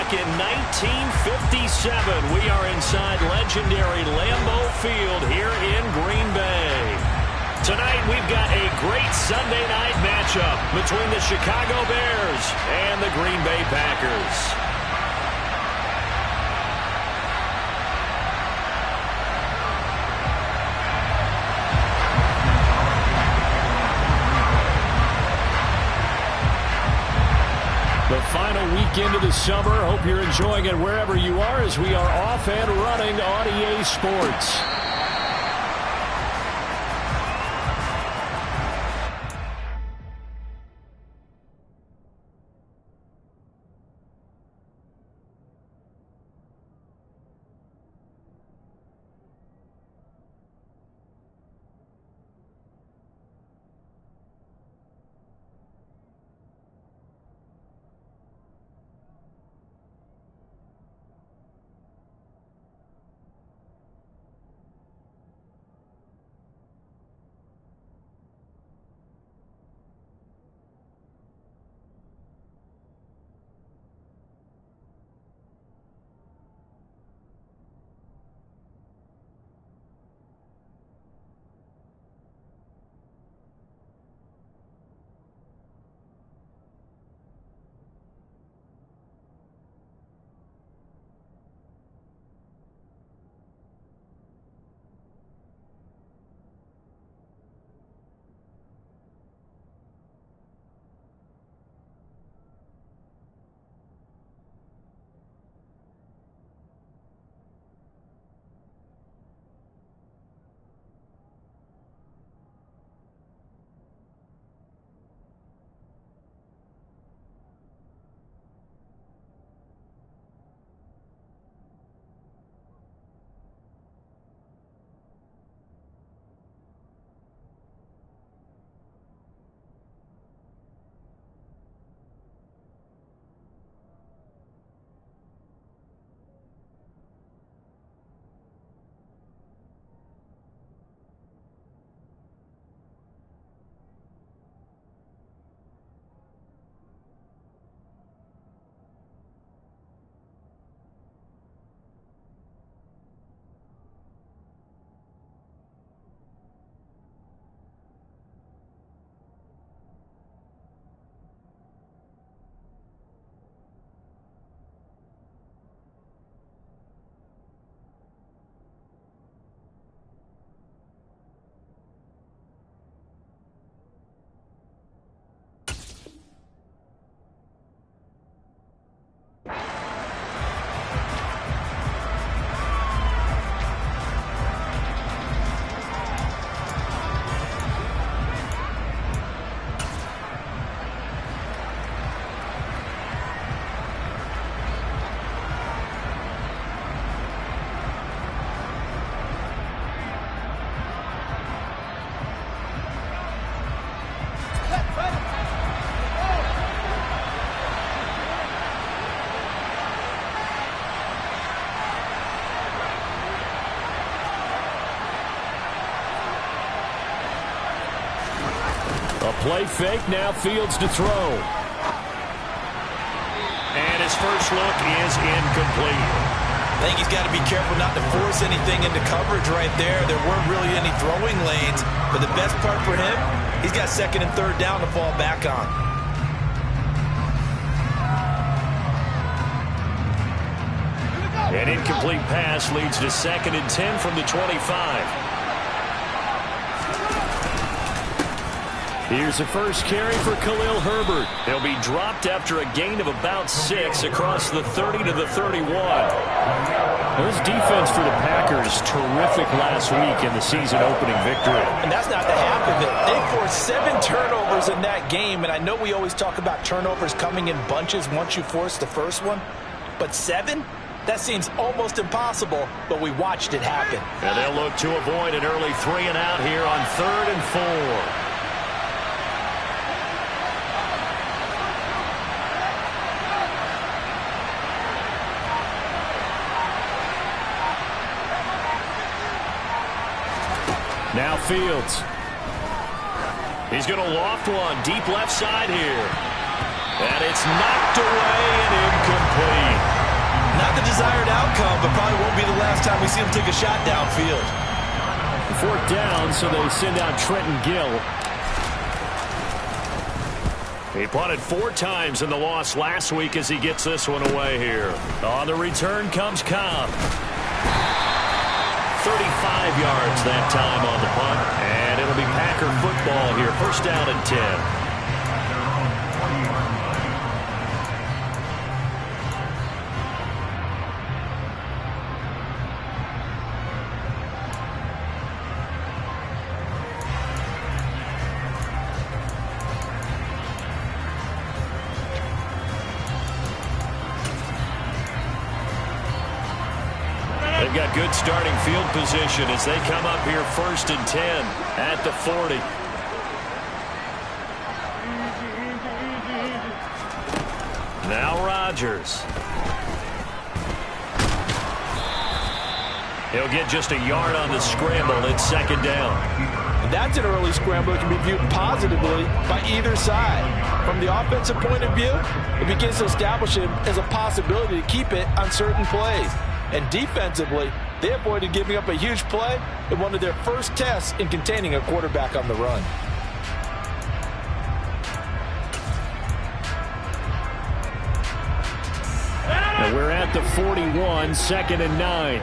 back in 1957. We are inside legendary Lambeau Field here in Green Bay. Tonight we've got a great Sunday night matchup between the Chicago Bears and the Green Bay Packers. The final weekend of the summer. Hope you're enjoying it wherever you are as we are off and running on EA Sports. A play fake, now Fields to throw. And his first look is incomplete. I think he's got to be careful not to force anything into coverage right there. There weren't really any throwing lanes. But the best part for him, he's got second and third down to fall back on. An incomplete pass leads to 2nd and 10 from the 25. Here's the first carry for Khalil Herbert. He'll be dropped after a gain of about 6 across the 30 to the 31. This defense for the Packers, terrific last week in the season-opening victory. And that's not the half of it. They forced 7 turnovers in that game, and I know we always talk about turnovers coming in bunches once you force the first one, but 7? That seems almost impossible, but we watched it happen. And they'll look to avoid an early 3-and-out here on 3rd and 4. Now Fields. He's going to loft one deep left side here. And it's knocked away and incomplete. come, but probably won't be the last time we see him take a shot downfield. Fourth down, so they send out Trenton Gill. He punted 4 times in the loss last week as he gets this one away here. On the return comes Cobb. 35 yards that time on the punt, and it'll be Packer football here. First down and 10. They've got good starting field position as they come up here first and 10 at the 40. Now Rodgers. He'll get just a yard on the scramble. It's second down. That's an early scramble that can be viewed positively by either side. From the offensive point of view, it begins to establish it as a possibility to keep it on certain plays. And defensively, they avoided giving up a huge play in one of their first tests in containing a quarterback on the run. And we're at the 41, second and 9.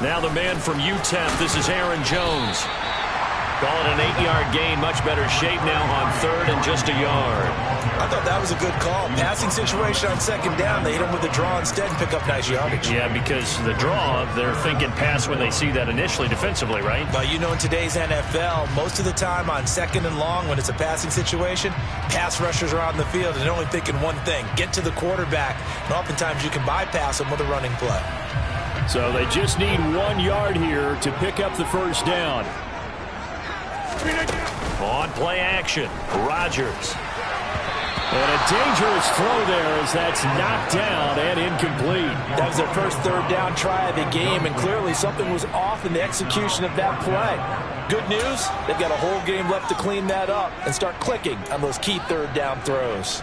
Now the man from UTEP, this is Aaron Jones. Call it an 8-yard gain, much better shape now on third and just a yard. I thought that was a good call. Passing situation on second down. They hit him with the draw instead and pick up nice yardage. Yeah, because the draw, they're thinking pass when they see that initially defensively, right? But you know, in today's NFL, most of the time on second and long, when it's a passing situation, pass rushers are on the field and they're only thinking one thing, get to the quarterback. And oftentimes you can bypass them with a running play. So they just need 1 yard here to pick up the first down. On play action, Rodgers. And a dangerous throw there as that's knocked down and incomplete. That was their first third down try of the game, and clearly something was off in the execution of that play. Good news, they've got a whole game left to clean that up and start clicking on those key third down throws.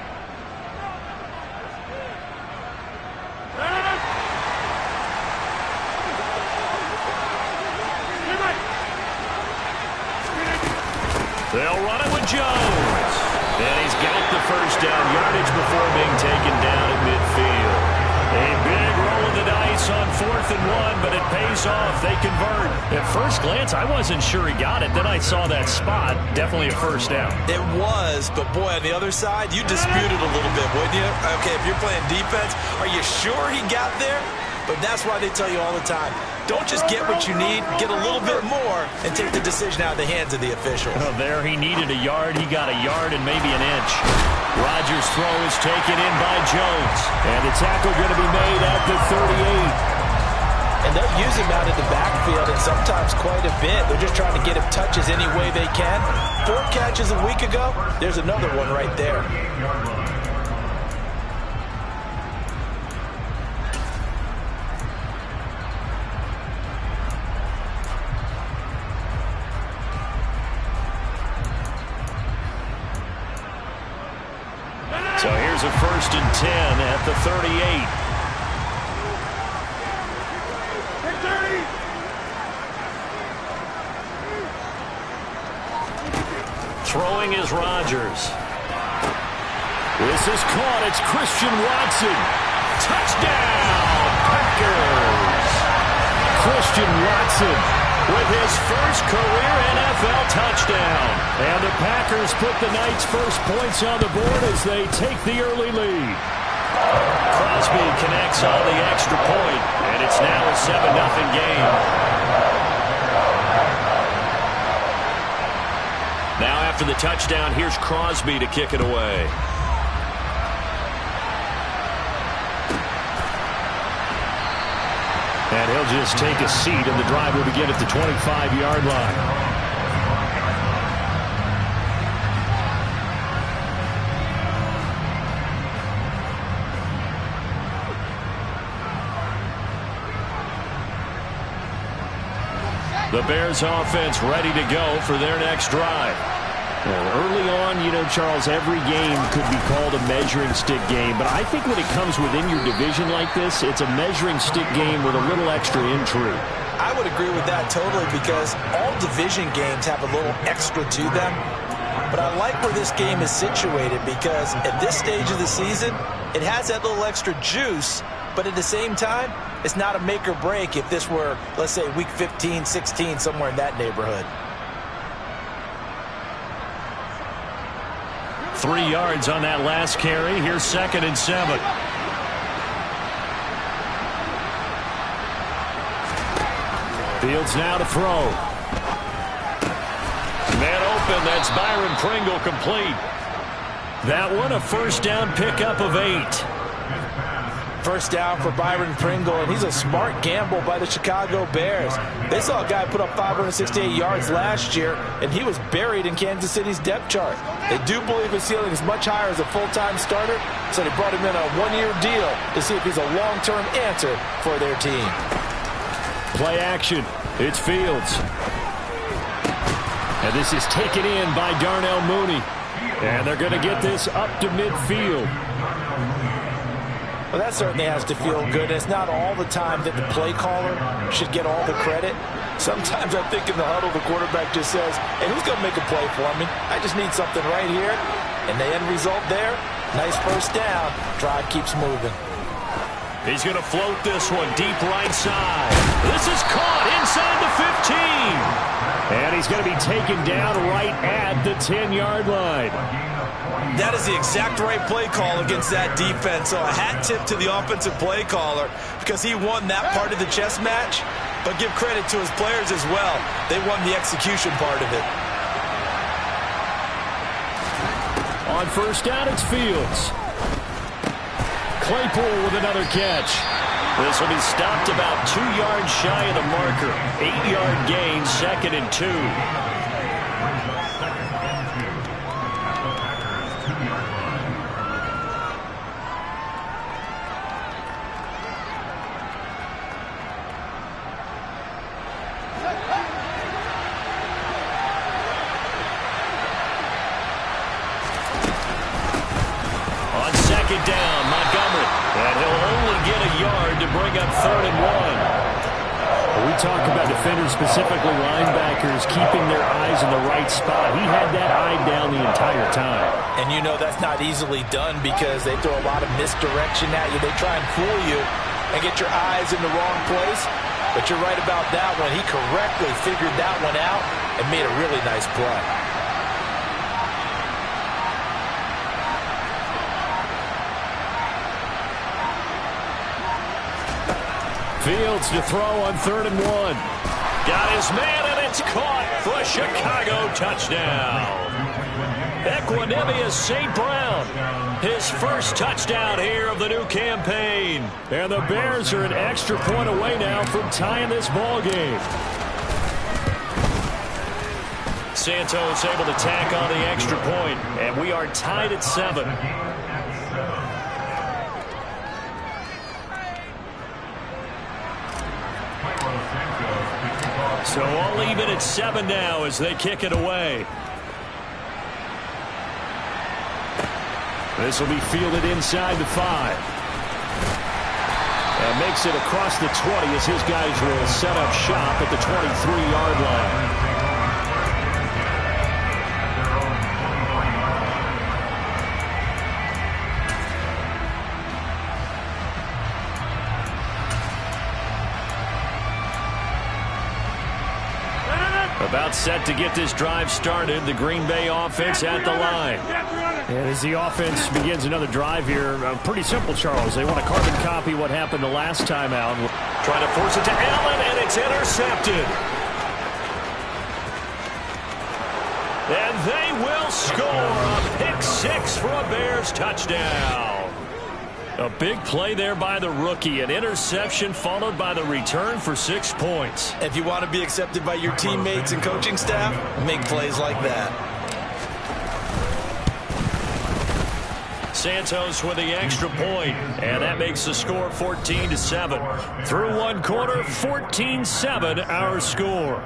They'll run it with Jones. And he's got the first down yardage before being taken down at midfield. A big roll of the dice on 4th and 1, but it pays off. They convert. At first glance, I wasn't sure he got it. Then I saw that spot. Definitely a first down. It was, but boy, on the other side, you disputed a little bit, wouldn't you? Okay, if you're playing defense, are you sure he got there? But that's why they tell you all the time, don't just get what you need, get a little bit more, and take the decision out of the hands of the officials. Oh, there he needed a yard. He got a yard and maybe an inch. Rodgers' throw is taken in by Jones. And the tackle going to be made at the 38. And they'll use him out of the backfield, and sometimes quite a bit. They're just trying to get him touches any way they can. 4 catches a week ago, there's another one right there. So here's a first and 10 at the 38. Throwing is Rodgers. This is caught. It's Christian Watson. Touchdown, Packers. Christian Watson with his first career NFL touchdown. And the Packers put the Knights' first points on the board as they take the early lead. Crosby connects on the extra point, and it's now a 7-0 game. Now after the touchdown, here's Crosby to kick it away. And he'll just take a seat, and the drive will begin at the 25-yard line. The Bears offense ready to go for their next drive. Well, early on, you know, Charles, every game could be called a measuring stick game. But I think when it comes within your division like this, it's a measuring stick game with a little extra intrigue. I would agree with that totally because all division games have a little extra to them. But I like where this game is situated because at this stage of the season, it has that little extra juice. But at the same time, it's not a make or break if this were, let's say, week 15, 16, somewhere in that neighborhood. 3 yards on that last carry. Here's 2nd and 7. Fields now to throw. Man open. That's Byron Pringle complete. That one a first down pickup of 8. First down for Byron Pringle, and he's a smart gamble by the Chicago Bears. They saw a guy put up 568 yards last year, and he was buried in Kansas City's depth chart. They do believe his ceiling is much higher as a full-time starter, so they brought him in a one-year deal to see if he's a long-term answer for their team. Play action. It's Fields. And this is taken in by Darnell Mooney. And they're going to get this up to midfield. Well, that certainly has to feel good. It's not all the time that the play caller should get all the credit. Sometimes I think in the huddle, the quarterback just says, hey, who's going to make a play for me? I just need something right here. And the end result there, nice first down. Drive keeps moving. He's going to float this one deep right side. This is caught inside the 15. And he's going to be taken down right at the 10-yard line. That is the exact right play call against that defense. So a hat tip to the offensive play caller because he won that part of the chess match. But give credit to his players as well. They won the execution part of it. On first down, it's Fields. Claypool with another catch. This will be stopped about 2 yards shy of the marker. 8-yard gain, 2nd and 2. Down, Montgomery, and he'll only get a yard to bring up 3rd and 1. We talk about defenders, specifically linebackers, keeping their eyes in the right spot. He had that eye down the entire time. And you know that's not easily done because they throw a lot of misdirection at you. They try and fool you and get your eyes in the wrong place. But you're right about that one. He correctly figured that one out and made a really nice play. Fields to throw on 3rd and 1. Got his man, and it's caught for a Chicago touchdown. Equanimeous St. Brown, his first touchdown here of the new campaign. And the Bears are an extra point away now from tying this ball game. Santos able to tack on the extra point, and we are tied at 7. So all even at 7 now as they kick it away. This will be fielded inside the 5. And makes it across the 20 as his guys will set up shop at the 23-yard line. About set to get this drive started. The Green Bay offense at the line. And as the offense begins another drive here, pretty simple, Charles. They want to carbon copy what happened the last time out. Trying to force it to Allen, and it's intercepted. And they will score a pick 6 for a Bears touchdown. A big play there by the rookie. An interception followed by the return for 6 points. If you want to be accepted by your teammates and coaching staff, make plays like that. Santos with the extra point, and that makes the score 14-7. Through one quarter, 14-7 our score.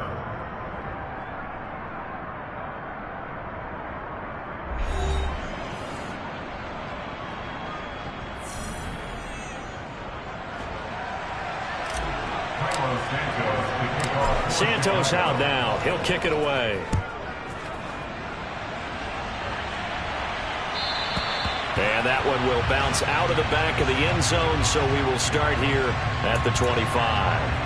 Santos out now. He'll kick it away. And that one will bounce out of the back of the end zone, so we will start here at the 25.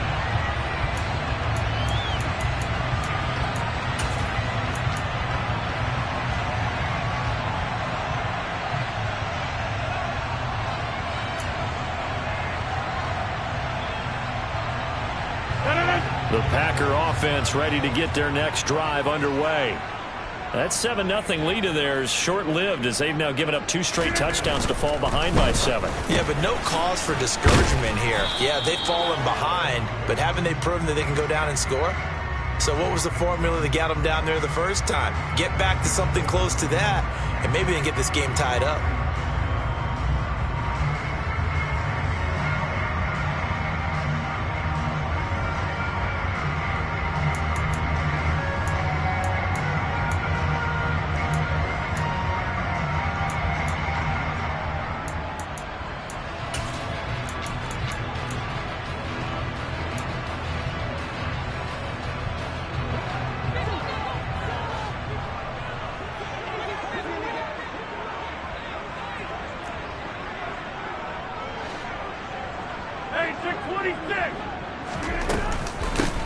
The Packer offense ready to get their next drive underway. That 7-0 lead of theirs short-lived as they've now given up 2 straight touchdowns to fall behind by 7. Yeah, but no cause for discouragement here. Yeah, they've fallen behind, but haven't they proven that they can go down and score? So what was the formula that got them down there the first time? Get back to something close to that, and maybe they can get this game tied up.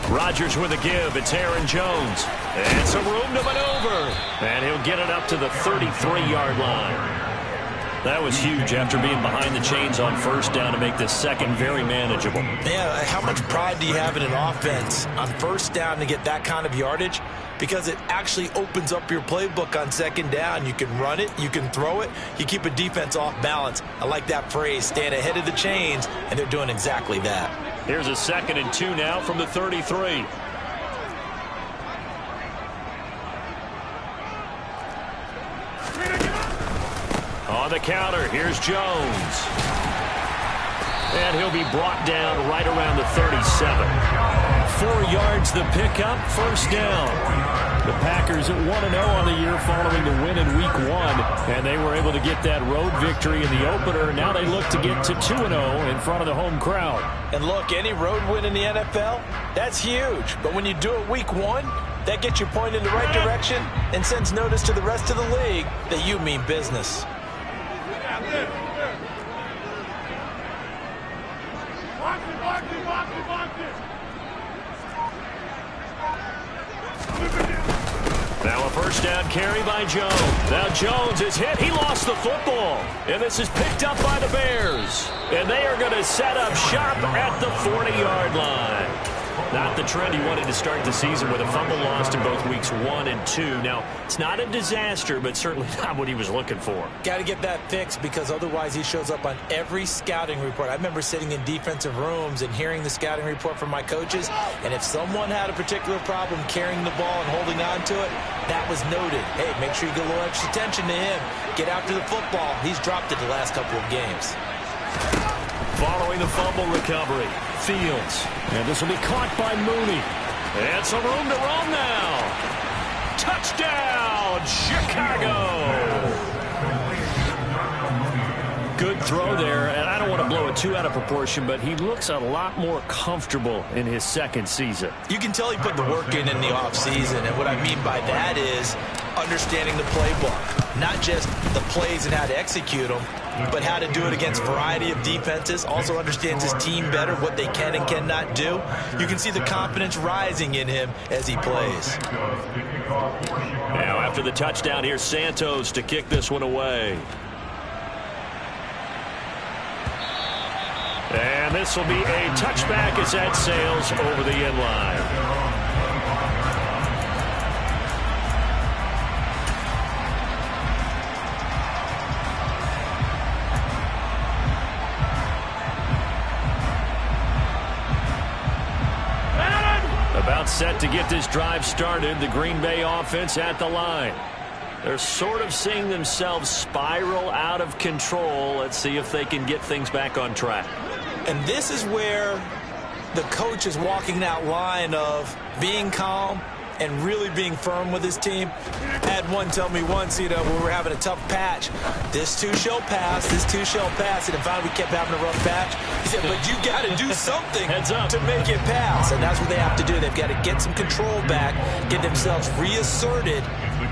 Rodgers with a give. It's Aaron Jones. And some room to maneuver. And he'll get it up to the 33-yard line. That was huge after being behind the chains on first down to make this second very manageable. Yeah, how much pride do you have in an offense on first down to get that kind of yardage? Because it actually opens up your playbook on second down. You can run it, you can throw it, you keep a defense off balance. I like that phrase, stand ahead of the chains, and they're doing exactly that. Here's a 2nd and 2 now from the 33. On the counter, here's Jones. And he'll be brought down right around the 37. 4 yards the pickup, first down. The Packers at 1-0 on the year following the win in Week 1. And they were able to get that road victory in the opener. Now they look to get to 2-0 in front of the home crowd. And look, any road win in the NFL, that's huge. But when you do it Week 1, that gets you pointed in the right direction and sends notice to the rest of the league that you mean business. Now a first down carry by Jones. Now Jones is hit. He lost the football. And this is picked up by the Bears. And they are going to set up shop at the 40-yard line. Not the trend he wanted to start the season with a fumble lost in both weeks 1 and 2. Now, it's not a disaster, but certainly not what he was looking for. Got to get that fixed because otherwise he shows up on every scouting report. I remember sitting in defensive rooms and hearing the scouting report from my coaches, and if someone had a particular problem carrying the ball and holding on to it, that was noted. Hey, make sure you get a little extra attention to him. Get after the football. He's dropped it the last couple of games. Following the fumble recovery, Fields. And this will be caught by Mooney. And some room to run now. Touchdown, Chicago! Good throw there, and I don't want to blow it too out of proportion, but he looks a lot more comfortable in his second season. You can tell he put the work in the offseason, and what I mean by that is understanding the playbook. Not just the plays and how to execute them, but how to do it against a variety of defenses. Also understands his team better, what they can and cannot do. You can see the confidence rising in him as he plays. Now after the touchdown, here's Santos to kick this one away. And this will be a touchback as that sails over the end line. About set to get this drive started, the Green Bay offense at the line. They're sort of seeing themselves spiral out of control. Let's see if they can get things back on track. And this is where the coach is walking that line of being calm and really being firm with his team. I had one tell me once, when we were having a tough patch, this too shall pass, this too shall pass. And if we kept having a rough patch, he said, but you got to do something to make it pass. And that's what they have to do. They've got to get some control back, get themselves reasserted,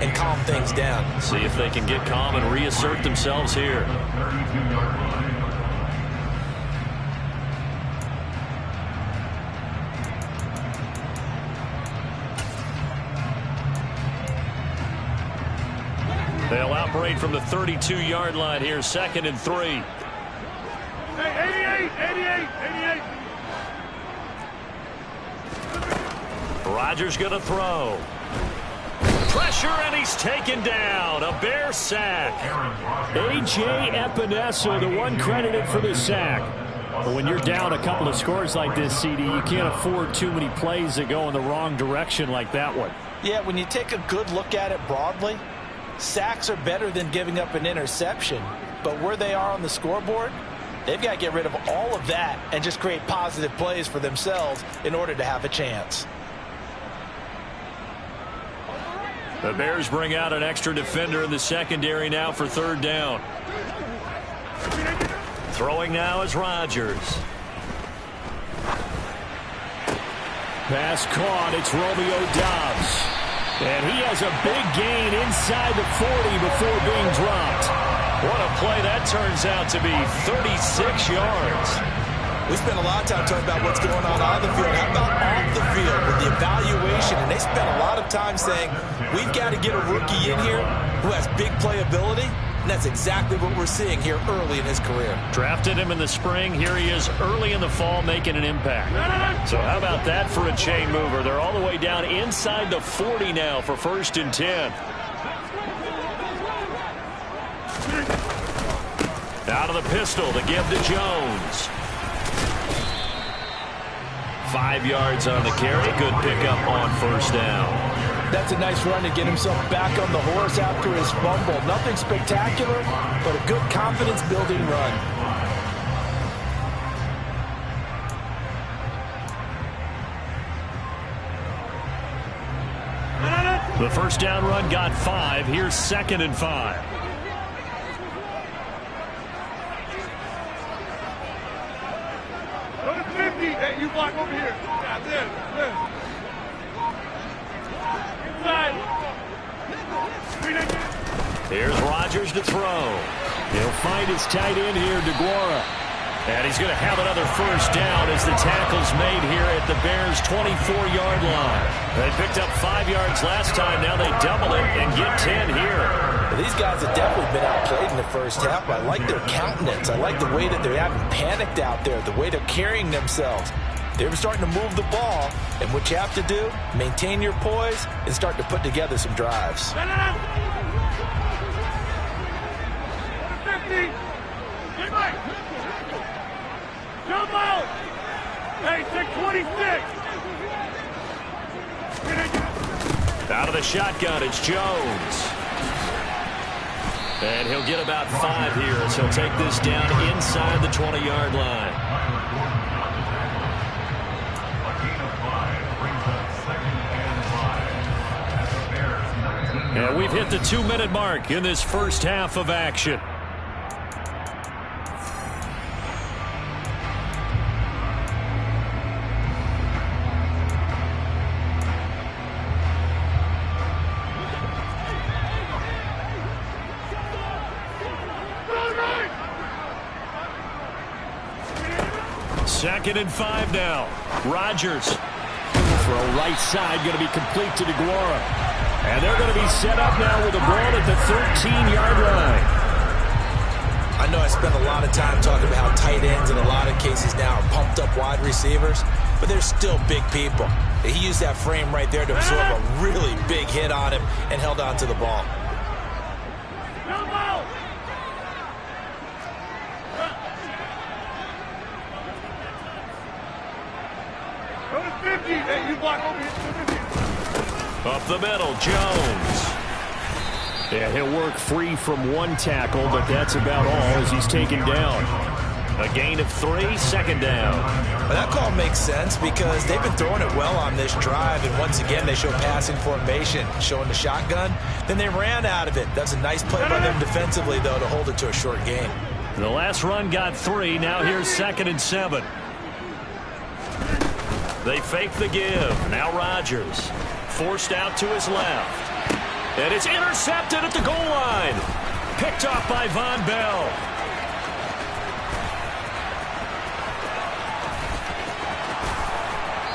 and calm things down. See if they can get calm and reassert themselves here. They'll operate from the 32-yard line here, 2nd and 3. Hey, 88. Rodgers going to throw. Pressure, and he's taken down. A Bear sack. A.J. Epinesa, the one credited for the sack. But when you're down a couple of scores like this, CD, you can't afford too many plays that go in the wrong direction like that one. Yeah, when you take a good look at it broadly, sacks are better than giving up an interception. But where they are on the scoreboard, they've got to get rid of all of that and just create positive plays for themselves in order to have a chance. The Bears bring out an extra defender in the secondary now for 3rd down. Throwing now is Rodgers. Pass caught. It's Romeo Doubs. And he has a big gain inside the 40 before being dropped. What a play that turns out to be, 36 yards. We spent a lot of time talking about what's going on the field. How about off the field with the evaluation? And they spent a lot of time saying, we've got to get a rookie in here who has big playability. And that's exactly what we're seeing here early in his career. Drafted him in the spring. Here he is early in the fall making an impact. So how about that for a chain mover? They're all the way down inside the 40 now for 1st and 10. Out of the pistol to give to Jones. 5 yards on the carry. Good pickup on 1st down. That's a nice run to get himself back on the horse after his fumble. Nothing spectacular, but a good confidence-building run. The 1st down run got 5. Here's 2nd and 5. Go to 50. Hey, you block over here. Yeah, there. Here's Rodgers to throw. He'll find his tight end here, DeGuara. And he's going to have another 1st down as the tackle's made here at the Bears' 24-yard line. They picked up 5 yards last time. Now they double it and get 10 here. These guys have definitely been outplayed in the 1st half. I like their countenance. I like the way that they haven't panicked out there, the way they're carrying themselves. They're starting to move the ball, and what you have to do, maintain your poise and start to put together some drives. 50. Get back. Jump out. Hey, 626. Out of the shotgun, it's Jones. And he'll get about 5 here as he'll take this down inside the 20-yard line. And we've hit the 2-minute mark in this 1st half of action. Second and 5 now. Rodgers. Throw right side, going to be complete to DeGuara. And they're going to be set up now with the ball at the 13-yard line. I know I spent a lot of time talking about how tight ends in a lot of cases now are pumped up wide receivers, but they're still big people. He used that frame right there to absorb a really big hit on him and held on to the ball. Go to 50. Hey, you block over here. Up the middle, Jones. Yeah, he'll work free from one tackle, but that's about all as he's taken down. A gain of 3, second down. Well, that call makes sense because they've been throwing it well on this drive, and once again they show passing formation, showing the shotgun. Then they ran out of it. That's a nice play by them defensively, though, to hold it to a short gain. The last run got 3. Now here's 2nd and 7. They fake the give. Now Rodgers forced out to his left. And it's intercepted at the goal line. Picked off by Von Bell.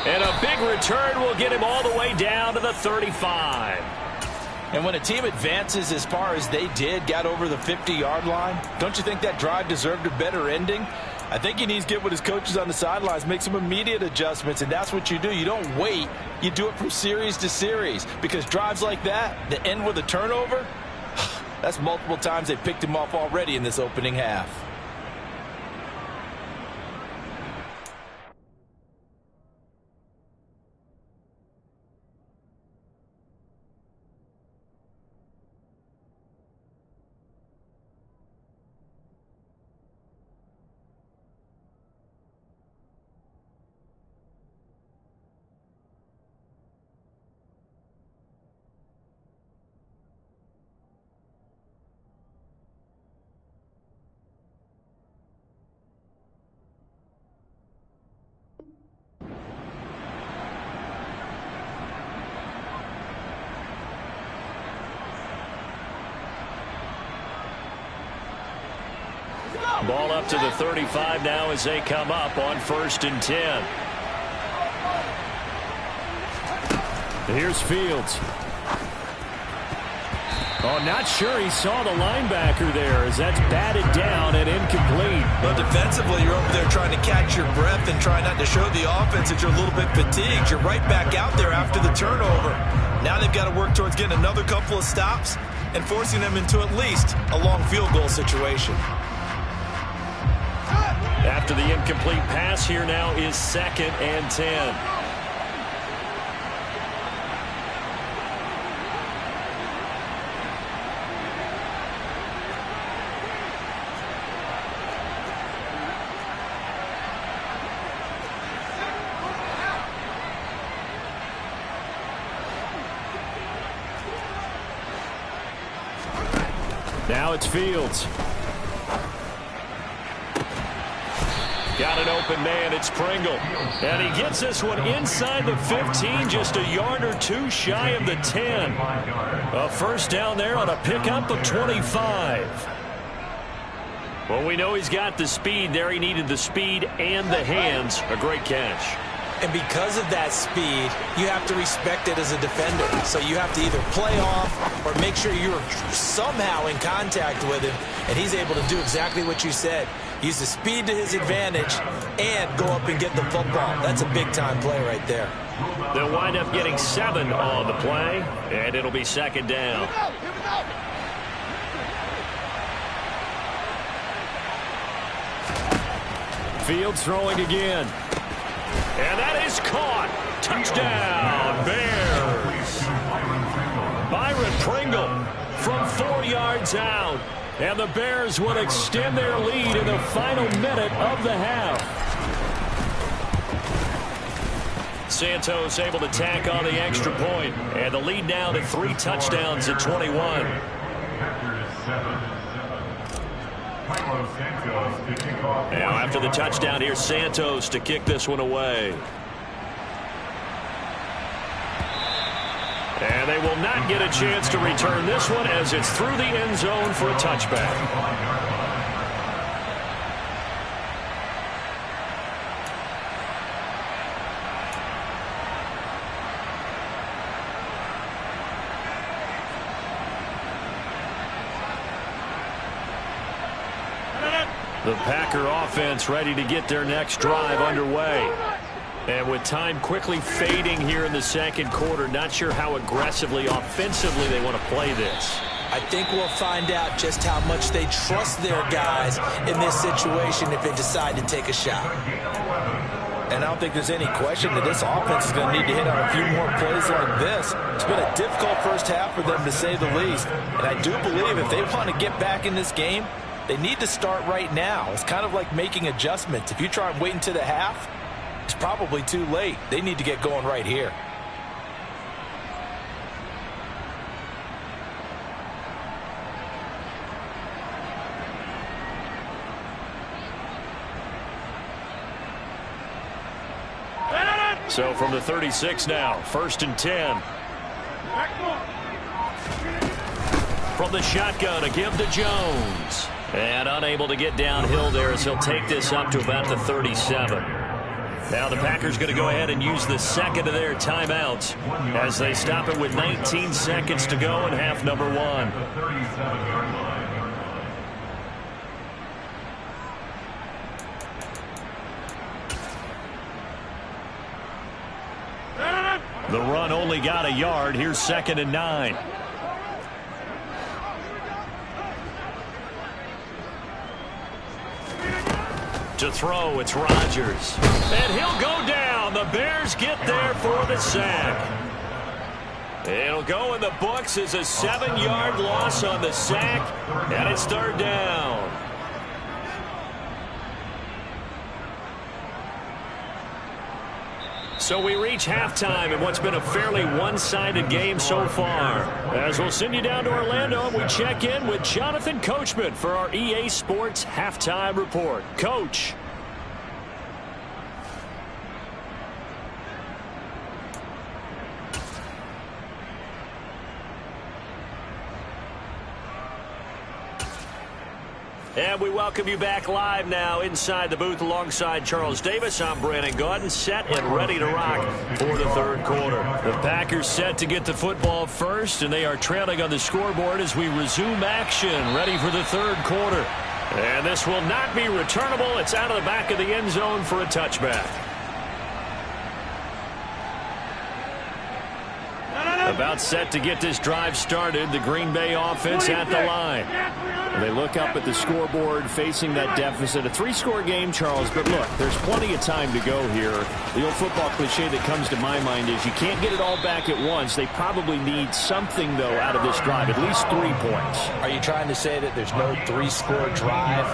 And a big return will get him all the way down to the 35. And when a team advances as far as they did, got over the 50-yard line, don't you think that drive deserved a better ending? I think he needs to get with his coaches on the sidelines, make some immediate adjustments, and that's what you do. You don't wait. You do it from series to series, because drives like that end with a turnover, that's multiple times they picked him off already in this opening half. Ball up to the 35 now as they come up on 1st and 10. Here's Fields. Oh, not sure he saw the linebacker there as that's batted down and incomplete. Well, defensively, you're over there trying to catch your breath and try not to show the offense that you're a little bit fatigued. You're right back out there after the turnover. Now they've got to work towards getting another couple of stops and forcing them into at least a long field goal situation. After the incomplete pass, here now is 2nd and 10. Now it's Fields. Got an open man. It's Pringle. And he gets this one inside the 15, just a yard or 2 shy of the 10. A first down there on a pickup of 25. Well, we know he's got the speed there. He needed the speed and the hands. A great catch. And because of that speed, you have to respect it as a defender. So you have to either play off or make sure you're somehow in contact with him. And he's able to do exactly what you said. Use the speed to his advantage and go up and get the football. That's a big-time play right there. They'll wind up getting 7 on the play, and it'll be 2nd down. Fields throwing again. And that is caught. Touchdown, Bears. Byron Pringle from 4 yards out. And the Bears will extend their lead in the final minute of the half. Santos able to tack on the extra point. And the lead now to 3 touchdowns at 21. Now after the touchdown, here's Santos to kick this one away. And they will not get a chance to return this one as it's through the end zone for a touchback. The Packer offense ready to get their next drive underway. And with time quickly fading here in the second quarter, not sure how aggressively, offensively they want to play this. I think we'll find out just how much they trust their guys in this situation if they decide to take a shot. And I don't think there's any question that this offense is going to need to hit on a few more plays like this. It's been a difficult first half for them, to say the least. And I do believe if they want to get back in this game, They need to start right now. It's kind of like making adjustments. If you try and wait until the half, it's probably too late. They need to get going right here. So from the 36 now, 1st and 10. From the shotgun, a give to Jones. And unable to get downhill there as he'll take this up to about the 37. Now the Packers going to go ahead and use the second of their timeouts as they stop it with 19 seconds to go in half number 1. The run only got a yard. Here's 2nd and 9. To throw, it's Rodgers. And he'll go down. The Bears get there for the sack. It'll go in the books as a 7-yard loss on the sack, and it's 3rd down. So we reach halftime in what's been a fairly one-sided game so far. As we'll send you down to Orlando, and we check in with Jonathan Coachman for our EA Sports Halftime Report. Coach. And we welcome you back live now inside the booth alongside Charles Davis. I'm Brandon Gaudin, set and ready to rock for the 3rd quarter. The Packers set to get the football first, and they are trailing on the scoreboard as we resume action, ready for the 3rd quarter. And this will not be returnable. It's out of the back of the end zone for a touchback. About set to get this drive started, the Green Bay offense at the line. They look up at the scoreboard facing that deficit. A 3-score game, Charles, but look, there's plenty of time to go here. The old football cliche that comes to my mind is you can't get it all back at once. They probably need something, though, out of this drive, at least 3 points. Are you trying to say that there's no 3-score drive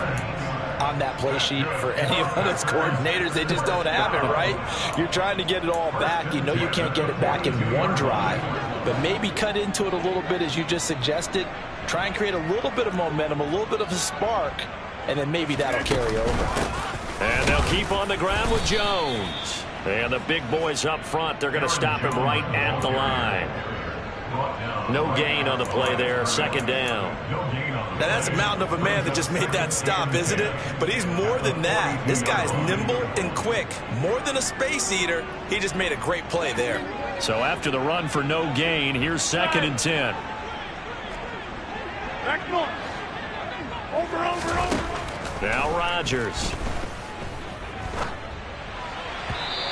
on that play sheet for any of its coordinators? They just don't have it, right? You're trying to get it all back. You know you can't get it back in one drive, but maybe cut into it a little bit as you just suggested. Try and create a little bit of momentum, a little bit of a spark, and then maybe that'll carry over. And they'll keep on the ground with Jones. And the big boys up front, they're going to stop him right at the line. No gain on the play there, 2nd down. Now that's a mountain of a man that just made that stop, isn't it? But he's more than that. This guy's nimble and quick. More than a space eater, he just made a great play there. So after the run for no gain, here's 2nd and 10. Over. Now Rodgers.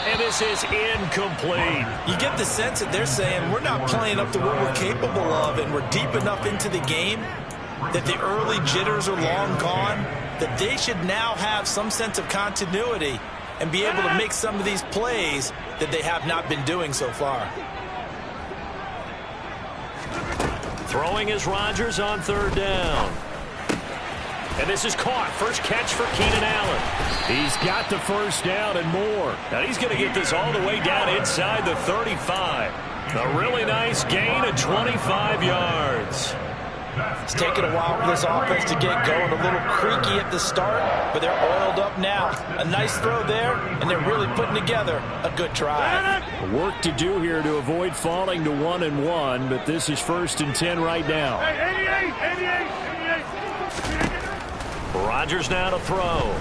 And this is incomplete. You get the sense that they're saying we're not playing up to what we're capable of, and we're deep enough into the game that the early jitters are long gone, that they should now have some sense of continuity and be able to make some of these plays that they have not been doing so far. Throwing is Rodgers on 3rd down. And this is caught. First catch for Keenan Allen. He's got the 1st down and more. Now he's going to get this all the way down inside the 35. A really nice gain of 25 yards. It's taken a while for this offense to get going. A little creaky at the start, but they're oiled up now. A nice throw there, and they're really putting together a good drive. Work to do here to avoid falling to 1-1, but this is 1st and 10 right now. Hey, 88. Rodgers now to throw.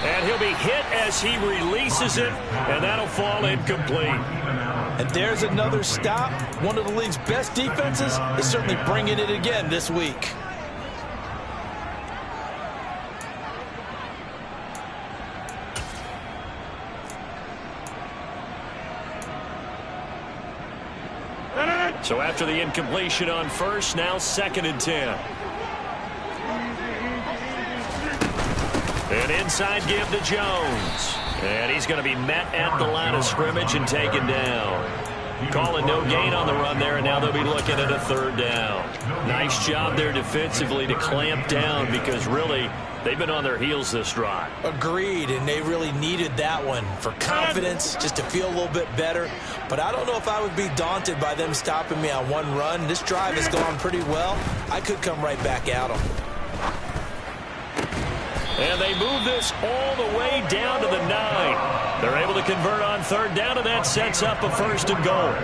And he'll be hit as he releases it, and that'll fall incomplete. And there's another stop. One of the league's best defenses is certainly bringing it again this week. So after the incompletion on 1st, now 2nd and 10. An inside give to Jones. And he's going to be met at the line of scrimmage and taken down. Calling no gain on the run there, and now they'll be looking at a third down. Nice job there defensively to clamp down because really they've been on their heels this drive. Agreed, and they really needed that one for confidence, just to feel a little bit better. But I don't know if I would be daunted by them stopping me on one run. This drive has gone pretty well. I could come right back at them. And they move this all the way down to the 9. They're able to convert on third down, and that sets up a 1st and goal.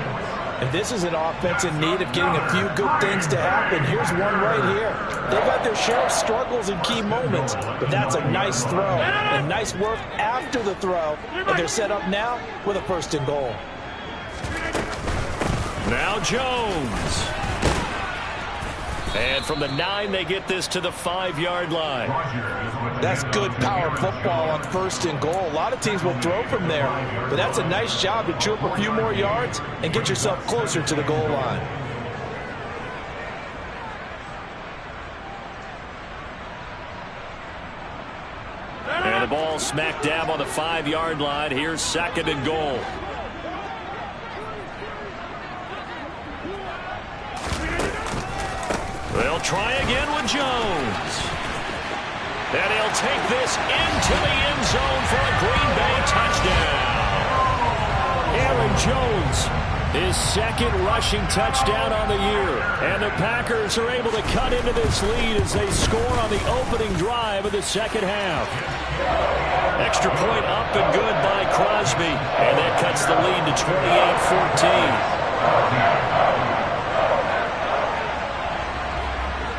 And this is an offense in need of getting a few good things to happen. Here's one right here. They've had their share of struggles in key moments, but that's a nice throw and nice work after the throw. And they're set up now with a 1st and goal. Now Jones. And from the 9, they get this to the 5-yard line. That's good power football on 1st and goal. A lot of teams will throw from there, but that's a nice job to chew up a few more yards and get yourself closer to the goal line. And the ball smack dab on the 5-yard line. Here's 2nd and goal. They'll try again with Jones. And he'll take this into the end zone for a Green Bay touchdown. Aaron Jones, his 2nd rushing touchdown on the year. And the Packers are able to cut into this lead as they score on the opening drive of the 2nd half. Extra point up and good by Crosby. And that cuts the lead to 28-14.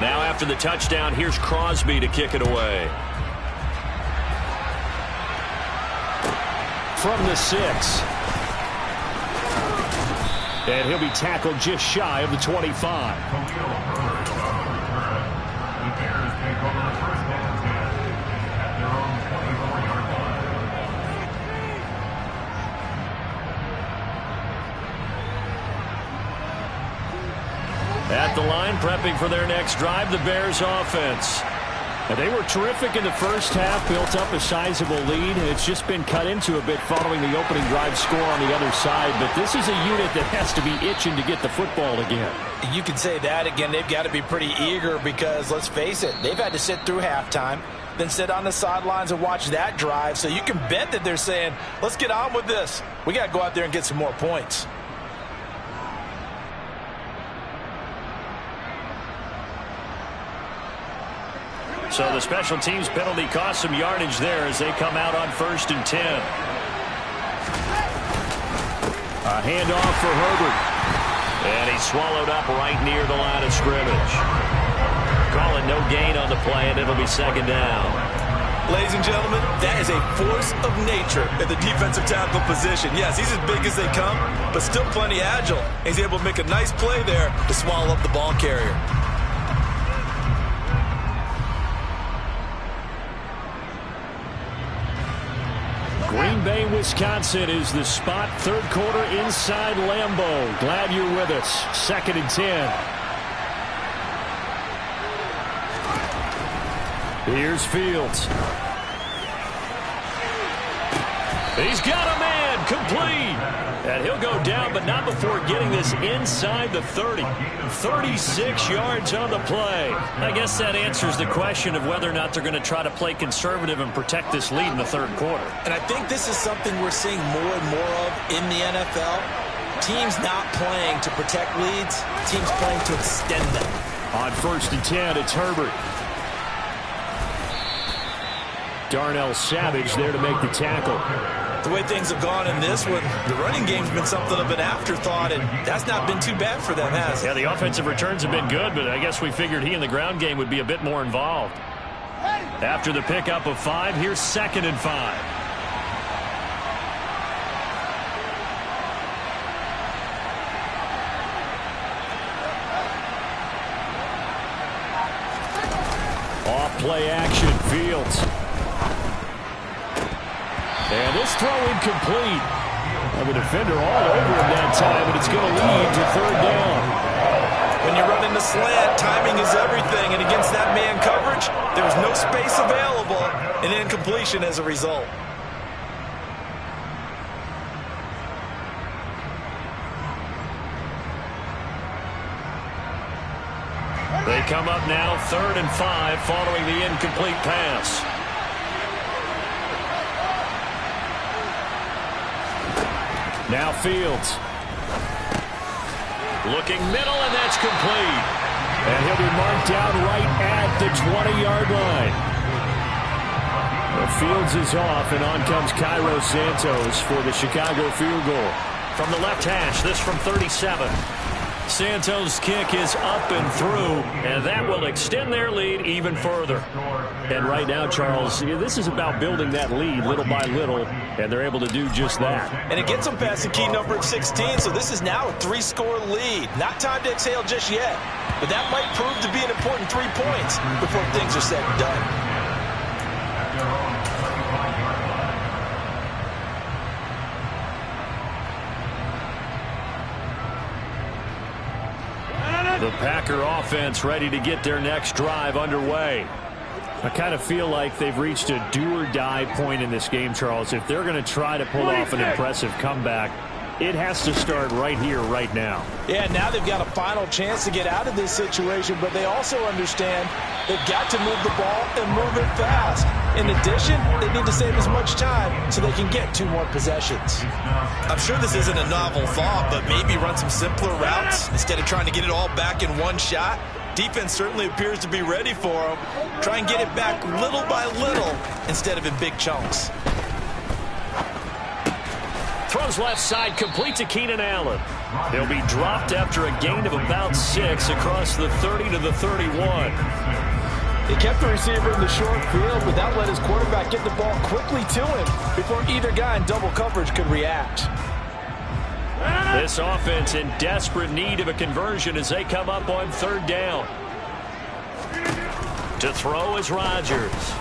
Now after the touchdown, here's Crosby to kick it away. From the 6. And he'll be tackled just shy of the 25. At the line, prepping for their next drive, the Bears offense. And they were terrific in the first half, built up a sizable lead. It's just been cut into a bit following the opening drive score on the other side. But this is a unit that has to be itching to get the football again. You can say that again. They've got to be pretty eager because, let's face it, they've had to sit through halftime, then sit on the sidelines and watch that drive. So you can bet that they're saying, let's get on with this. We got to go out there and get some more points. So the special teams penalty cost some yardage there as they come out on 1st and 10. A handoff for Herbert. And he's swallowed up right near the line of scrimmage. Calling no gain on the play, and it'll be 2nd down. Ladies and gentlemen, that is a force of nature at the defensive tackle position. Yes, he's as big as they come, but still plenty agile. He's able to make a nice play there to swallow up the ball carrier. Green Bay, Wisconsin is the spot. 3rd quarter inside Lambeau. Glad you're with us. 2nd and 10. Here's Fields. He's got a man. Complete. And he'll go down, but not before getting this inside the 30. 36 yards on the play. I guess that answers the question of whether or not they're going to try to play conservative and protect this lead in the 3rd quarter. And I think this is something we're seeing more and more of in the NFL. Teams not playing to protect leads, teams playing to extend them. On 1st and 10, it's Herbert. Darnell Savage there to make the tackle. The way things have gone in this one, the running game's been something of an afterthought, and that's not been too bad for them, has it? Yeah, the offensive returns have been good, but I guess we figured he in the ground game would be a bit more involved. After the pickup of 5, here's 2nd and 5. Off play action, Fields. And this throw incomplete. And the defender all over him that time, and it's going to lead to 3rd down. When you're running the slant, timing is everything. And against that man coverage, there was no space available, and incompletion as a result. They come up now 3rd and 5 following the incomplete pass. Now Fields. Looking middle, and that's complete. And he'll be marked down right at the 20-yard line. Well, Fields is off, and on comes Cairo Santos for the Chicago field goal. From the left hash, this from 37. Santos' kick is up and through, and that will extend their lead even further. And right now, Charles, this is about building that lead little by little, and they're able to do just that. And it gets them past the key number of 16, so this is now a 3-score lead. Not time to exhale just yet, but that might prove to be an important 3 points before things are said and done. The Packer offense ready to get their next drive underway. I kind of feel like they've reached a do-or-die point in this game, Charles. If they're going to try to pull off an impressive comeback, it has to start right here, right now. Yeah, now they've got a final chance to get out of this situation, but they also understand they've got to move the ball and move it fast. In addition, they need to save as much time so they can get 2 more possessions. I'm sure this isn't a novel thought, but maybe run some simpler routes instead of trying to get it all back in one shot. Defense certainly appears to be ready for them. Try and get it back little by little instead of in big chunks. Throws left side, complete to Keenan Allen. He'll be dropped after a gain of about 6 across the 30 to the 31. He kept the receiver in the short field, but that let his quarterback get the ball quickly to him before either guy in double coverage could react. This offense in desperate need of a conversion as they come up on 3rd down. To throw is Rodgers.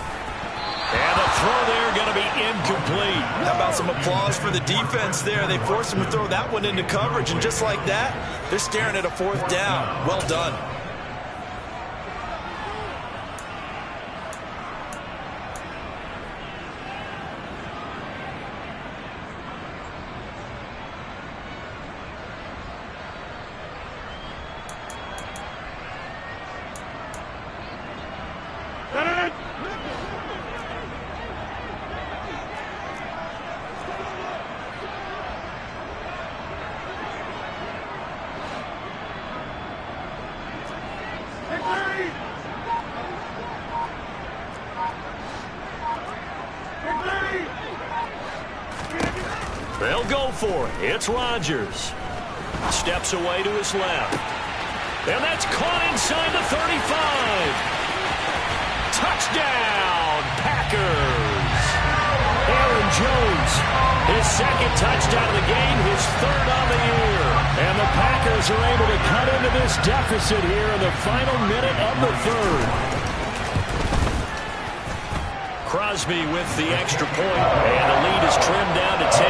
And the throw there going to be incomplete. How about some applause for the defense there? They forced him to throw that one into coverage, and just like that, they're staring at a 4th down. Well done. They'll go for it. It's Rodgers. Steps away to his left. And that's caught inside the 35. Touchdown, Packers. Aaron Jones, his 2nd touchdown of the game, his 3rd on the year. And the Packers are able to cut into this deficit here in the final minute of the 3rd. Crosby with the extra point, and the lead is trimmed down to 10.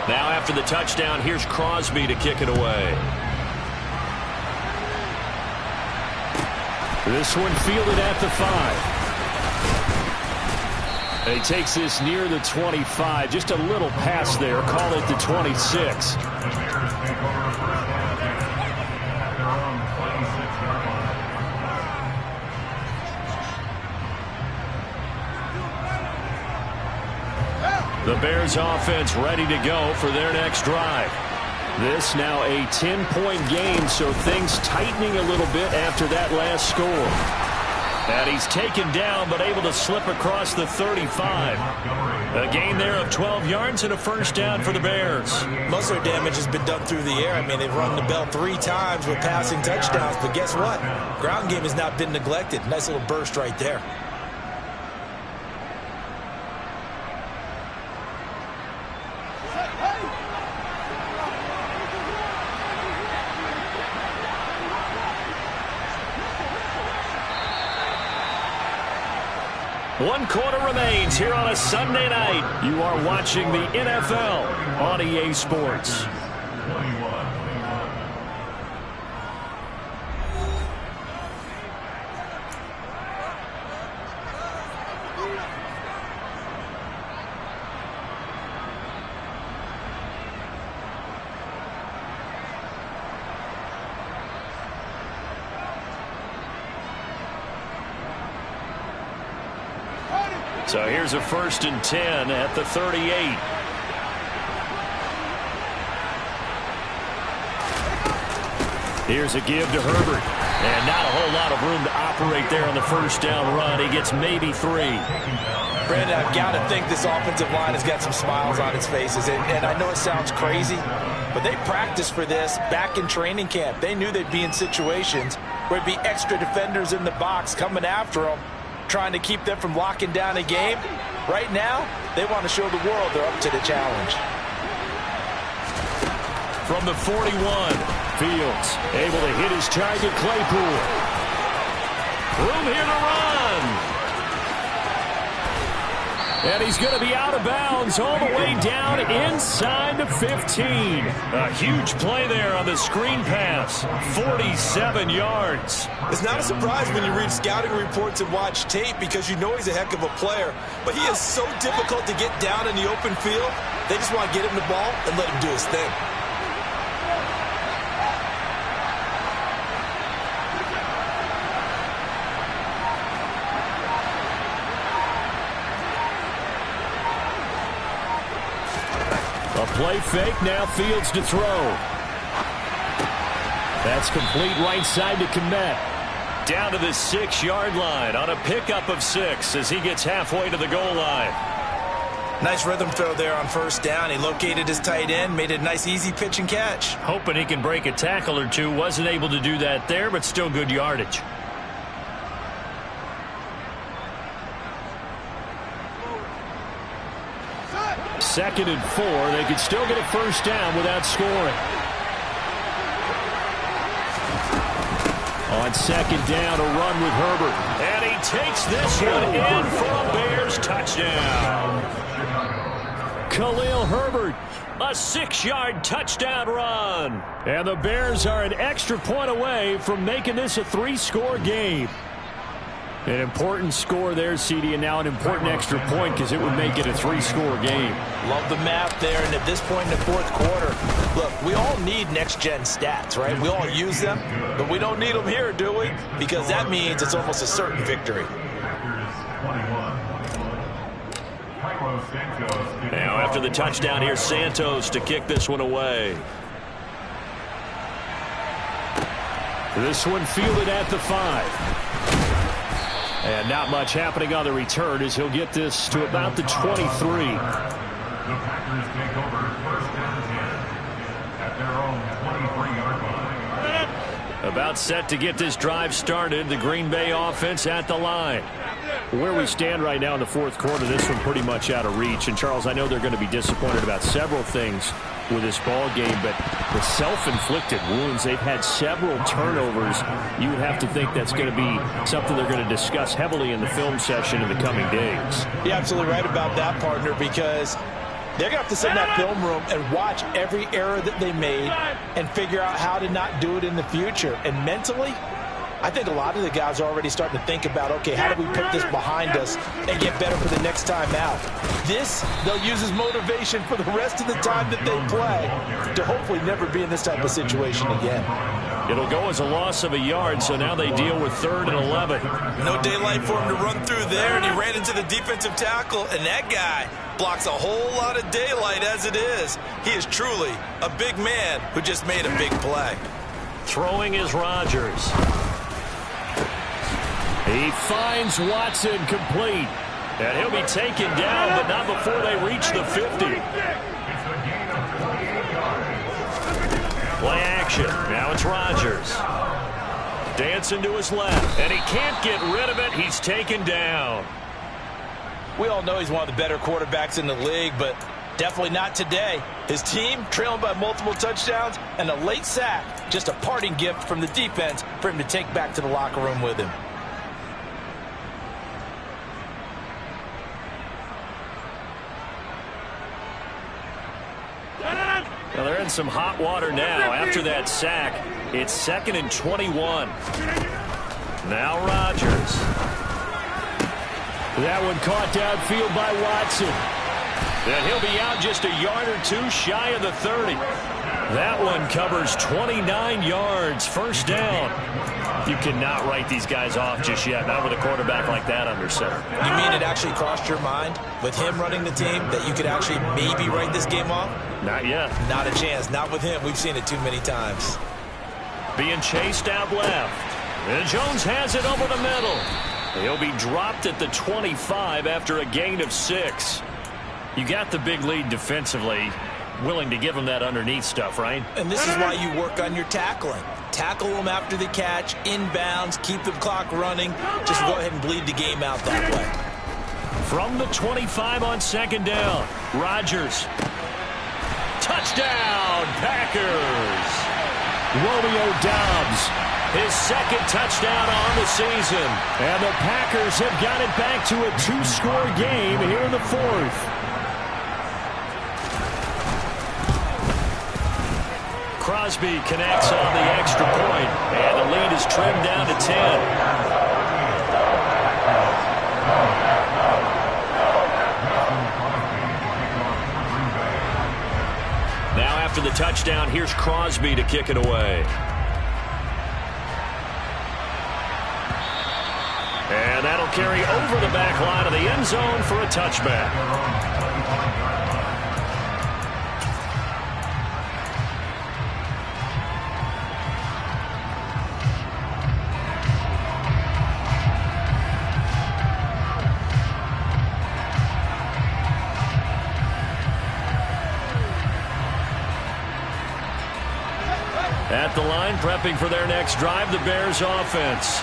Now after the touchdown, here's Crosby to kick it away. This one fielded at the 5. And he takes this near the 25. Just a little pass there. Call it the 26. The Bears offense ready to go for their next drive. This now a 10-point game, so things tightening a little bit after that last score. And he's taken down, but able to slip across the 35. A gain there of 12 yards and a 1st down for the Bears. Most of their damage has been done through the air. I mean, they've run the bell 3 times with passing touchdowns, but guess what? Ground game has not been neglected. Nice little burst right there. One quarter remains here on a Sunday night. You are watching the NFL on EA Sports. So here's a 1st and 10 at the 38. Here's a give to Herbert. And not a whole lot of room to operate there on the 1st down run. He gets maybe 3. Brandon, I've got to think this offensive line has got some smiles on its faces. And I know it sounds crazy, but they practiced for this back in training camp. They knew they'd be in situations where it'd be extra defenders in the box coming after them, trying to keep them from locking down a game. Right now, they want to show the world they're up to the challenge. From the 41, Fields able to hit his target, Claypool. Room here to run. And he's going to be out of bounds all the way down inside the 15. A huge play there on the screen pass. 47 yards. It's not a surprise when you read scouting reports and watch tape because you know he's a heck of a player. But he is so difficult to get down in the open field. They just want to get him the ball and let him do his thing. A play fake, now Fields to throw. That's complete right side to Kmet. Down to the 6-yard line on a pickup of 6 as he gets halfway to the goal line. Nice rhythm throw there on 1st down. He located his tight end, made it a nice easy pitch and catch. Hoping he can break a tackle or two. Wasn't able to do that there, but still good yardage. Second and 4. They could still get a 1st down without scoring. On 2nd down, a run with Herbert. And he takes this one in for a Bears touchdown. Khalil Herbert, a 6-yard touchdown run. And the Bears are an extra point away from making this a 3-score game. An important score there, CD, and now an important extra point because it would make it a 3-score game. Love the math there, and at this point in the 4th quarter, look, we all need next-gen stats, right? We all use them, but we don't need them here, do we? Because that means it's almost a certain victory. Now after the touchdown, here's Santos to kick this one away. This one fielded at the 5. And not much happening on the return as he'll get this to about the 23. The Packers take over 1st and 10 at their own 23-yard line. About set to get this drive started. The Green Bay offense at the line. Where we stand right now in the 4th quarter, this one pretty much out of reach. And, Charles, I know they're going to be disappointed about several things with this ball game, but the self-inflicted wounds, they've had several turnovers. You would have to think that's going to be something they're going to discuss heavily in the film session in the coming days. You're absolutely right about that, partner, because they're going to have to sit in that film room and watch every error that they made and figure out how to not do it in the future. And mentally, I think a lot of the guys are already starting to think about, okay, how do we put this behind us and get better for the next time out? This, they'll use as motivation for the rest of the time that they play to hopefully never be in this type of situation again. It'll go as a loss of a yard, so now they deal with 3rd and 11. No daylight for him to run through there, and he ran into the defensive tackle, and that guy blocks a whole lot of daylight as it is. He is truly a big man who just made a big play. Throwing is Rodgers. He finds Watson complete. And he'll be taken down, but not before they reach the 50. Play action. Now it's Rodgers. Dancing to his left. And he can't get rid of it. He's taken down. We all know he's one of the better quarterbacks in the league, but definitely not today. His team trailing by multiple touchdowns and a late sack. Just a parting gift from the defense for him to take back to the locker room with him. Well, they're in some hot water now. After that sack, it's 2nd and 21. Now Rodgers. That one caught downfield by Watson. And he'll be out just a yard or two shy of the 30. That one covers 29 yards. First down. You cannot write these guys off just yet, not with a quarterback like that under center. You mean it actually crossed your mind with him running the team that you could actually maybe write this game off? Not yet. Not a chance. Not with him. We've seen it too many times. Being chased out left. And Jones has it over the middle. He'll be dropped at the 25 after a gain of 6. You got the big lead defensively. Willing to give him that underneath stuff, right? And this is why you work on your tackling. Tackle them after the catch, inbounds, keep the clock running. Just go ahead and bleed the game out that way. From the 25 on second down, Rodgers. Touchdown, Packers. Romeo Doubs, his second touchdown on the season. And the Packers have got it back to a 2-score game here in the fourth. Crosby connects on the extra point, and the lead is trimmed down to 10. Now after the touchdown, here's Crosby to kick it away. And that'll carry over the back line of the end zone for a touchback. At the line, prepping for their next drive, the Bears offense.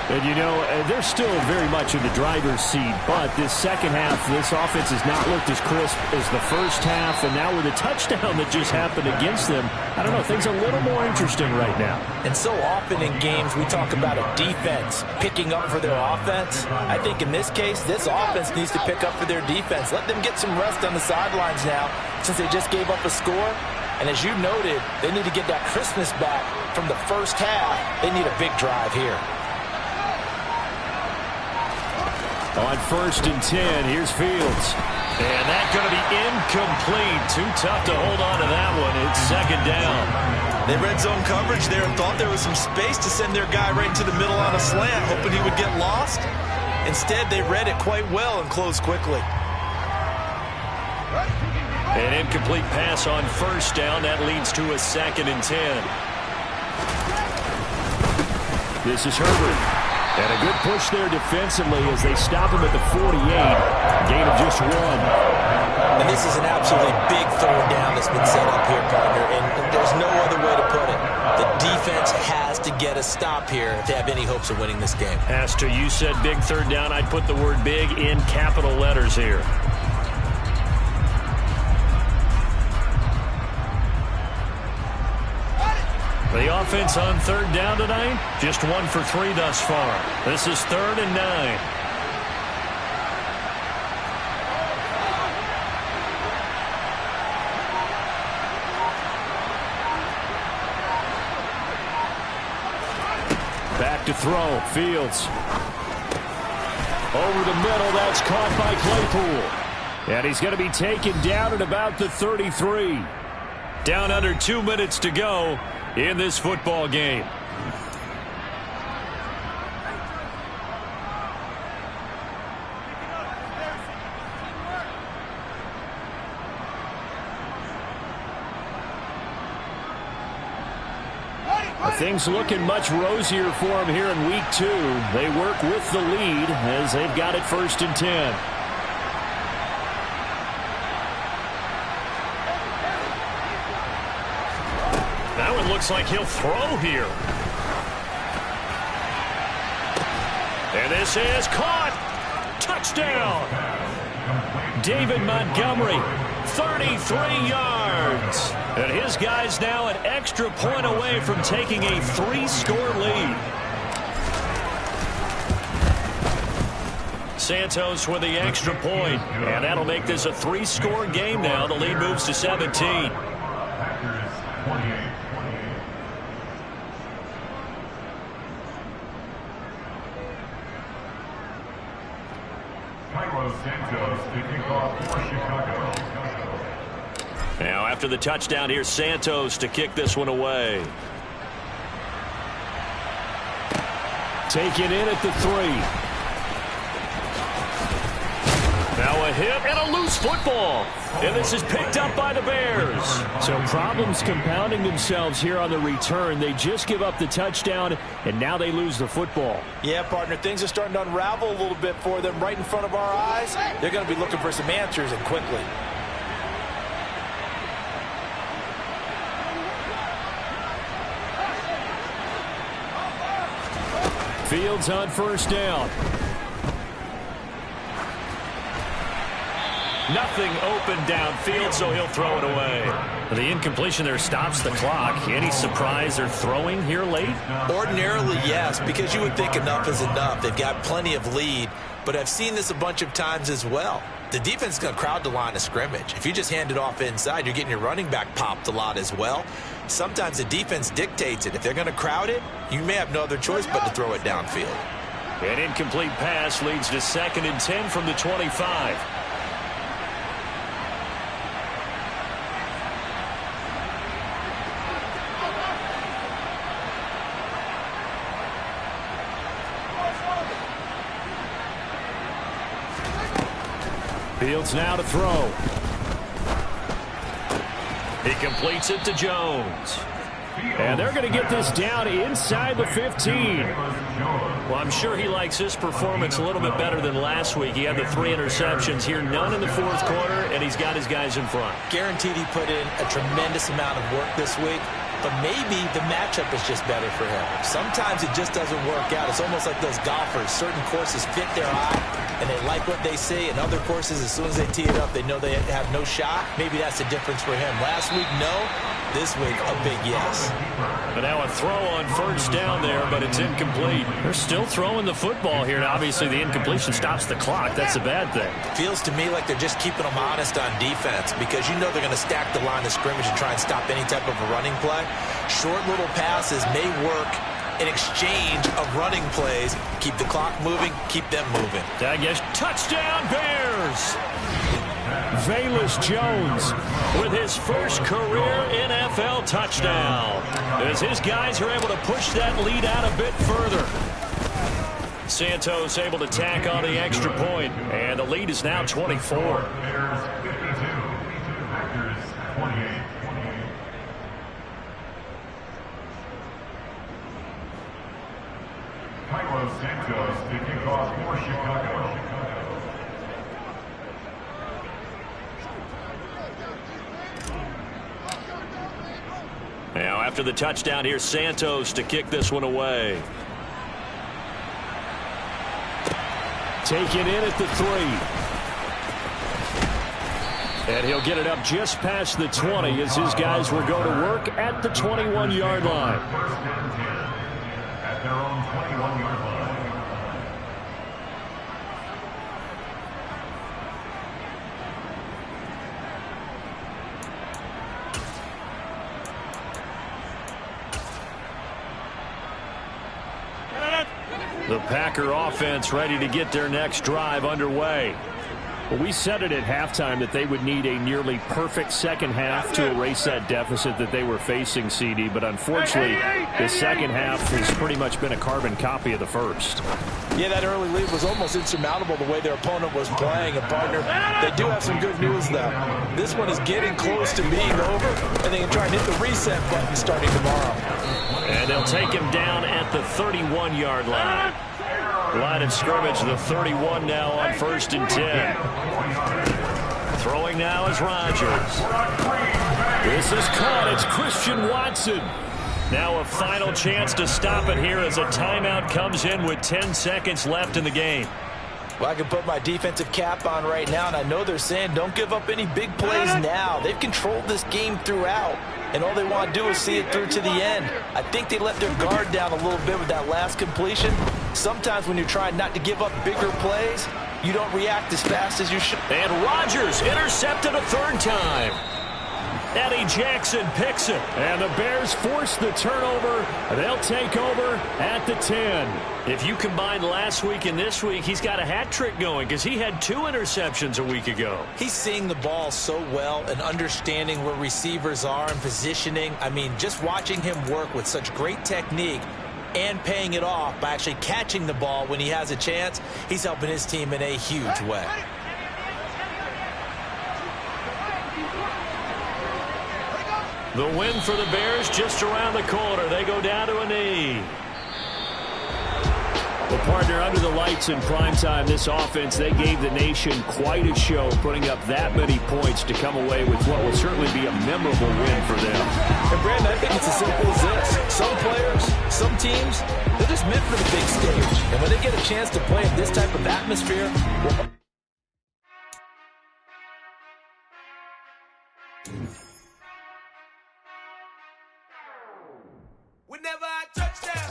And, you know, they're still very much in the driver's seat, but this second half, this offense has not looked as crisp as the first half, and now with a touchdown that just happened against them, I don't know, things are a little more interesting right now. And so often in games, we talk about a defense picking up for their offense. I think in this case, this offense needs to pick up for their defense. Let them get some rest on the sidelines now, since they just gave up a score. And as you noted, they need to get that crispness back from the first half. They need a big drive here. On 1st and 10, here's Fields. And that's going to be incomplete. Too tough to hold on to that one. It's second down. They red zone coverage there and thought there was some space to send their guy right into the middle on a slant, hoping he would get lost. Instead, they read it quite well and closed quickly. An incomplete pass on 1st down. That leads to a 2nd and 10. This is Herbert. And a good push there defensively as they stop him at the 48. A gain of just 1. And this is an absolutely big third down that's been set up here, partner. And there's no other way to put it. The defense has to get a stop here if they have any hopes of winning this game. Pastor, you said big third down. I'd put the word big in capital letters here. The offense on 3rd down tonight, just 1 for 3 thus far. This is 3rd and 9. Back to throw, Fields. Over the middle, that's caught by Claypool. And he's going to be taken down at about the 33. Down under 2 minutes to go in this football game. Things looking much rosier for him here in week 2. They work with the lead as they've got it 1st and 10. Now it looks like he'll throw here. And this is caught. Touchdown. David Montgomery, 33 yards. And his guy's now an extra point away from taking a 3-score lead. Santos with the extra point. And that'll make this a 3-score game now. The lead moves to 17. Carlos Santos to kick off for Chicago. Now after the touchdown, here's Santos to kick this one away. Taken in at the 3. Now a hit and a loose football. And this is picked up by the Bears. So problems compounding themselves here on the return. They just give up the touchdown, and now they lose the football. Yeah, partner, things are starting to unravel a little bit for them right in front of our eyes. They're going to be looking for some answers, and quickly. Fields on first down. Nothing open downfield, so he'll throw it away. The incompletion there stops the clock. Any surprise they're throwing here late? Ordinarily, yes, because you would think enough is enough. They've got plenty of lead, but I've seen this a bunch of times as well. The defense is going to crowd the line of scrimmage. If you just hand it off inside, you're getting your running back popped a lot as well. Sometimes the defense dictates it. If they're going to crowd it, you may have no other choice but to throw it downfield. An incomplete pass leads to 2nd and 10 from the 25. Fields now to throw. He completes it to Jones. And they're going to get this down inside the 15. Well, I'm sure he likes his performance a little bit better than last week. He had the 3 interceptions here, none in the 4th quarter, and he's got his guys in front. Guaranteed he put in a tremendous amount of work this week, but maybe the matchup is just better for him. Sometimes it just doesn't work out. It's almost like those golfers. Certain courses fit their eye, and they like what they see, and other courses, as soon as they tee it up, they know they have no shot. Maybe that's the difference for him. Last week, no. This week, a big yes. But now a throw on first down there, but it's incomplete. They're still throwing the football here, and obviously the incompletion stops the clock. That's a bad thing. Feels to me like they're just keeping them honest on defense because you know they're going to stack the line of scrimmage and try and stop any type of a running play. Short little passes may work in exchange of running plays. Keep the clock moving, keep them moving. I guess touchdown Bears! Velus Jones with his first career NFL touchdown, as his guys are able to push that lead out a bit further. Santos able to tack on the extra point, and the lead is now 24. Bears 52, Packers 28. Carlos Santos to kick off for Chicago. Now after the touchdown, here's Santos to kick this one away. Taken in at the 3. And he'll get it up just past the 20 as his guys will go to work at the 21-yard line. First and 10 at their own 21-yard line. The Packer offense ready to get their next drive underway. Well, we said it at halftime that they would need a nearly perfect second half to erase that deficit that they were facing, CD. But unfortunately, the second half has pretty much been a carbon copy of the first. Yeah, that early lead was almost insurmountable the way their opponent was playing. And, partner, they do have some good news, though. This one is getting close to being over, and they can try and hit the reset button starting tomorrow. And they'll take him down at the 31-yard line. Line of scrimmage, the 31 now on 1st and 10. Throwing now is Rodgers. This is caught. It's Christian Watson. Now a final chance to stop it here as a timeout comes in with 10 seconds left in the game. Well, I can put my defensive cap on right now, and I know they're saying don't give up any big plays now. They've controlled this game throughout, and all they want to do is see it through to the end. I think they let their guard down a little bit with that last completion. Sometimes when you're trying not to give up bigger plays, you don't react as fast as you should. And Rodgers intercepted a 3rd time. Eddie Jackson picks it. And the Bears force the turnover. They'll take over at the 10. If you combine last week and this week, he's got a hat trick going because he had 2 interceptions a week ago. He's seeing the ball so well and understanding where receivers are and positioning. I mean, just watching him work with such great technique and paying it off by actually catching the ball when he has a chance, he's helping his team in a huge way. The win for the Bears just around the corner. They go down to a knee. Well, partner, under the lights in primetime, this offense, they gave the nation quite a show, putting up that many points to come away with what will certainly be a memorable win for them. And, Brandon, I think it's as simple as this. Some players, some teams, they're just meant for the big stage. And when they get a chance to play in this type of atmosphere, whenever I touch down.